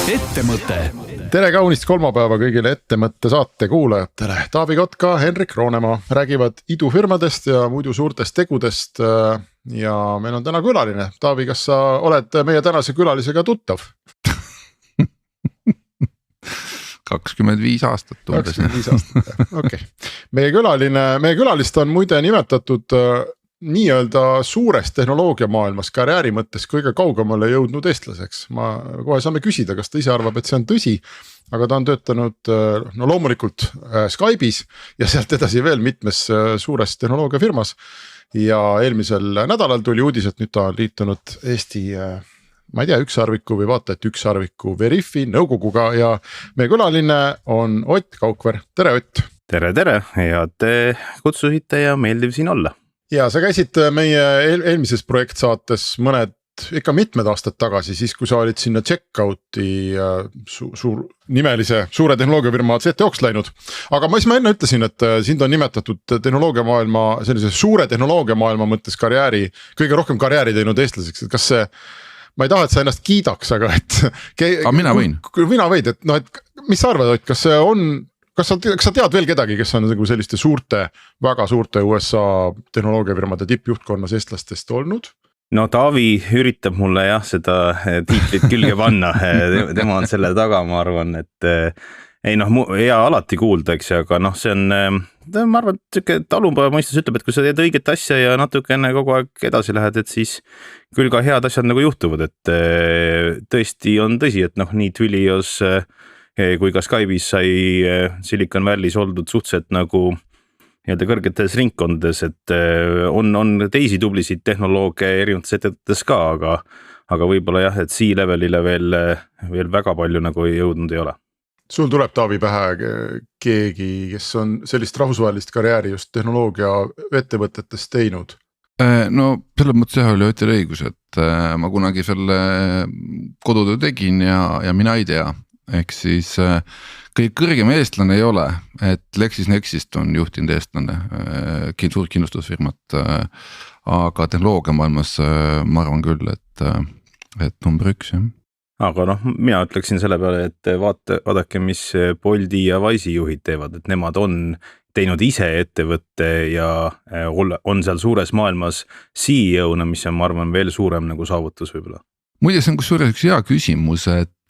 Ettemõte. Tere kaunist kolmapäeva kõigile Ettemõtte saate kuulajatele. Taavi Kotka, Henrik Roonemaa räägivad idufirmadest ja muidu suurtest tegudest. Ja meil on täna külaline. Taavi, kas sa oled meie tänase külalisega tuttav? 25 aastat. 25 aastat, okei. Meie külalist on muide nimetatud nii-öelda suures tehnoloogiamaailmas karjääri mõttes kõige kaugemale jõudnud eestlaseks. Ma kohe saame küsida, kas ta ise arvab, et see on tõsi, aga ta on töötanud loomulikult Skype'is ja sealt edasi veel mitmes suures tehnoloogiafirmas. Ja eelmisel nädalal tuli uudis, et nüüd ta on liitunud Eesti, ma ei tea, ükssarviku või vaata, et ükssarviku Veriffi nõukoguga ja meie külaline on Ott Kaukver. Tere, Ott! Tere! Head kutsusite ja meeldiv siin olla. Ja sa käisid meie eelmises projektsaates mitmed aastad tagasi, siis kui sa olid sinna Checkouti suure tehnoloogiafirma CTOks läinud. Aga ma enne ütlesin, et sind on nimetatud tehnoloogiamaailma, sellise suure tehnoloogiamaailma mõttes kõige rohkem karjääri teinud eestlaseks. Et kas see, ma ei taha, et sa ennast kiidaks, aga Aga mina võin. Mina võid, et mis sa arvad, et kas see on... Kas sa tead veel kedagi, kes on selliste väga suurte USA tehnoloogiafirmade tippjuhtkonnas eestlastest olnud? No Taavi üritab mulle seda tiitlit külge panna, tema on selle taga, ma arvan, et hea alati kuulda, eks, aga see on, ma arvan, et talupoja mõistus ütleb, et kui sa teed õiget asja ja natukene kogu aeg edasi lähed, et siis küll ka head asjad juhtuvad, et tõesti on tõsi, et nii Twilios kui ka Skype'is sai Silicon Valley's oldud suhteliselt kõrgetes ringkondades, et on teisi tublisid tehnoloogia erinevates ettevõtetes ka, aga võib-olla jah, et C-levelile veel väga palju jõudnud ei ole. Sul tuleb, Taavi, pähe keegi, kes on sellist rahvusvahelist karjääri just tehnoloogia ettevõtetes teinud? No selles mõttes jah oli Otil õigus, et ma kunagi selle kodutöö tegin ja mina ei tea. Ehk siis kõige kõrgem eestlane ei ole, et LexisNexist on juhtinud eestlane, suurt kindlustusfirmat, aga tehnoloogia maailmas ma arvan küll, et number 1. Jah. Aga mina ütleksin selle peale, et vaadake, mis Bolti ja Wise'i juhid teevad, et nemad on teinud ise ettevõtte ja on seal suures maailmas CEO-na, mis on, ma arvan, veel suurem saavutus võib-olla. Muide, see on kusjuures üks hea küsimus, et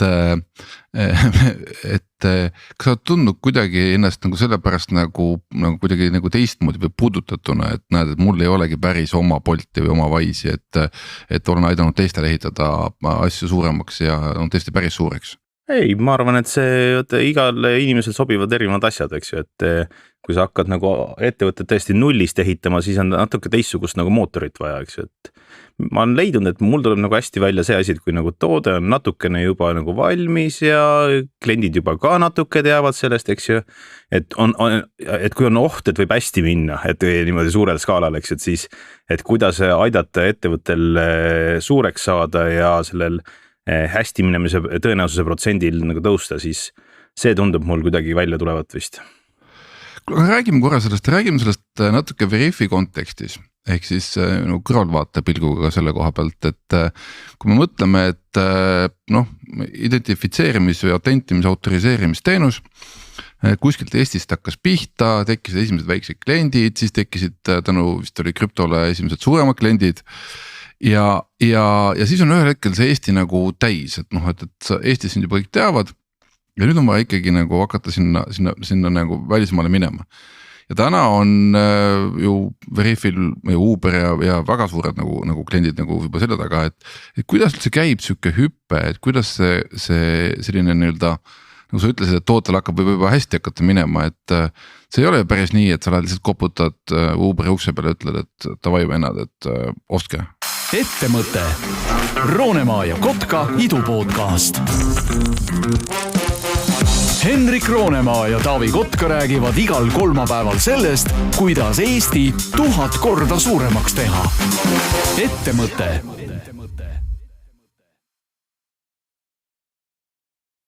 kas sa tundnud kuidagi ennast sellepärast kuidagi teistmoodi või puudutatuna, et näed, et mul ei olegi päris oma Bolti või oma Wise'i, et olen aidanud teistele ehitada asju suuremaks ja on tõesti päris suureks. Ei, ma arvan, et igal inimesel sobivad erinevad asjad, eks ju, et kui sa hakkad ettevõtted tõesti nullist ehitama, siis on natuke teistsugust mootorit vaja, eks ju, et ma olen leidnud, et mul tuleb hästi välja see asi, et kui toode on natukene juba valmis ja kliendid juba ka natuke teavad sellest, eks ju, et kui on oht, et võib hästi minna, et niimoodi suurel skaalal, eks ju, et siis, et kuidas aidata ettevõttel suureks saada ja sellel hästi minemise tõenäosuse protsendil tõusta, siis see tundub mul kuidagi välja tulevat vist. Räägime sellest natuke Veriffi kontekstis, ehk siis kõrvalvaate pilguga selle koha pealt, et kui me mõtleme, et identifitseerimis- või autentimis- autoriseerimisteenus kuskilt Eestist hakkas pihta, tekkisid esimesed väiksed kliendid, siis tekkisid vist oli krüptole esimesed suuremad kliendid ja siis on ühel hetkel see Eesti täis, et Eestis sind juba kõik teavad ja nüüd on vaja ikkagi hakata sinna välismaale minema. Ja täna on ju Veriffil Uber ja väga suured kliendid juba selle taga, et kuidas üldse käib siuke hüppe, et kuidas see selline nii-öelda, nagu sa ütlesid, et tootel hakkab juba hästi hakata minema, et see ei ole päris nii, et sa lähed lihtsalt koputad Uberi ukse peale ja ütled, et davai vennad, et ostke. Ettemõte. Roonemaa ja Kotka idupodcast. Henrik Roonemaa ja Taavi Kotka räägivad igal kolmapäeval sellest, kuidas Eesti 1000 korda suuremaks teha. Ettemõte.